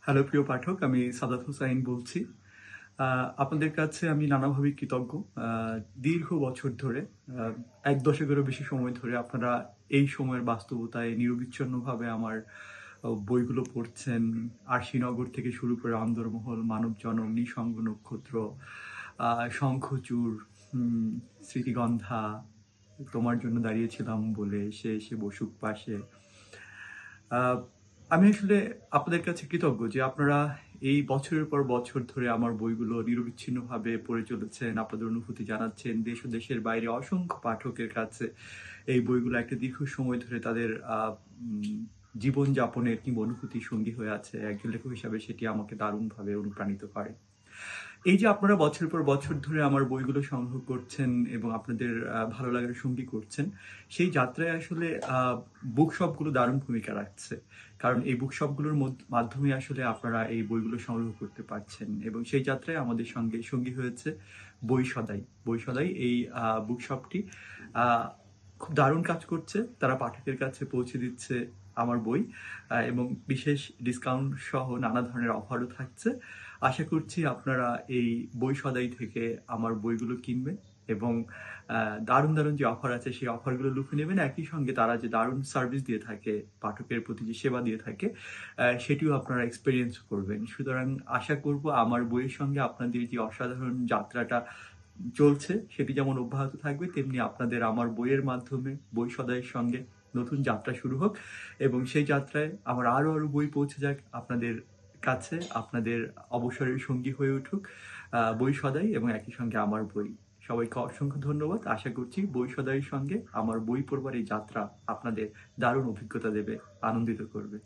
Hello প্রিয় পাঠক, আমি সাদাত হোসাইন বলছি। আপনাদের কাছে আমি নানাভাবে কৃতজ্ঞ। আ দীর্ঘ বছর ধরে ১ দশকেরও বেশি সময় ধরে আপনারা এই সময়ের বাস্তবতায় নিরবিচ্ছিন্নভাবে আমার বইগুলো পড়ছেন। আরশিনগর থেকে শুরু করে অন্দরমহল, মানবজনম, নিঃসঙ্গ নক্ষত্র, আ শঙ্খচূড়, হুম, স্মৃতিগন্ধা, তোমার জন্য দাঁড়িয়েছিলাম বলে, সে এসে বসুক পাশে। আ আমি আসলে আপনাদের কাছে কৃতজ্ঞ যে আপনারা এই বছরের পর বছর ধরে আমার বইগুলো নিরবিচ্ছিন্নভাবে পড়ে চলেছেন। আপনাদের অনুভূতি জানাচ্ছেন। দেশ ও দেশের বাইরে অসংখ্য পাঠকের কাছে এই বইগুলো একটা দীর্ঘ সময় ধরে তাদের উম জীবনযাপনের কিংবা অনুভূতির সঙ্গী হয়ে আছে। একজন লেখক হিসাবে সেটি আমাকে দারুণভাবে অনুপ্রাণিত করে। এই যে আপনারা বছরের পর বছর ধরে আমার বইগুলো সংগ্রহ করছেন এবং আপনাদের ভালো লাগার সঙ্গী করছেন, সেই যাত্রায় আসলে বুক শপগুলো দারুণ ভূমিকা রাখছে। কারণ এই বুক শপগুলোর মাধ্যমে আসলে আপনারা এই বইগুলো সংগ্রহ করতে পারছেন এবং সেই যাত্রায় আমাদের সঙ্গে সঙ্গী হয়েছে বই সদাই। বই সদাই এই বুক শপটি আ খুব দারুণ কাজ করছে। তারা পাঠকের কাছে পৌঁছে দিচ্ছে আমার বই এবং বিশেষ ডিসকাউন্ট সহ নানা ধরনের অফারও থাকছে। আশা করছি আপনারা এই বই সদাই থেকে আমার বইগুলো কিনবেন এবং আ দারুণ যে অফার আছে সেই অফারগুলো লুফে নেবেন। একই সঙ্গে তারা যে দারুণ সার্ভিস দিয়ে থাকে, পাঠকের প্রতি যে সেবা দিয়ে থাকে, সেটিও আপনারা এক্সপেরিয়েন্স করবেন। সুতরাং আশা করব আমার বইয়ের সঙ্গে আপনাদের যে অসাধারণ যাত্রাটা চলছে সেটি যেমন অব্যাহত থাকবে, তেমনি আপনাদের আমার বইয়ের মাধ্যমে বই সদাইয়ের সঙ্গে নতুন যাত্রা শুরু হোক এবং সেই যাত্রায় আমার আরো বই পৌঁছে যাক আপনাদের কাছে। আপনাদের অবসরের সঙ্গী হয়ে উঠুক বই সদাই এবং একই সঙ্গে আমার বই। সবাইকে অসংখ্য ধন্যবাদ। আশা করছি বই সদাইয়ের সঙ্গে আমার বই পড়বার এই যাত্রা আপনাদের দারুণ অভিজ্ঞতা দেবে, আনন্দিত করবে।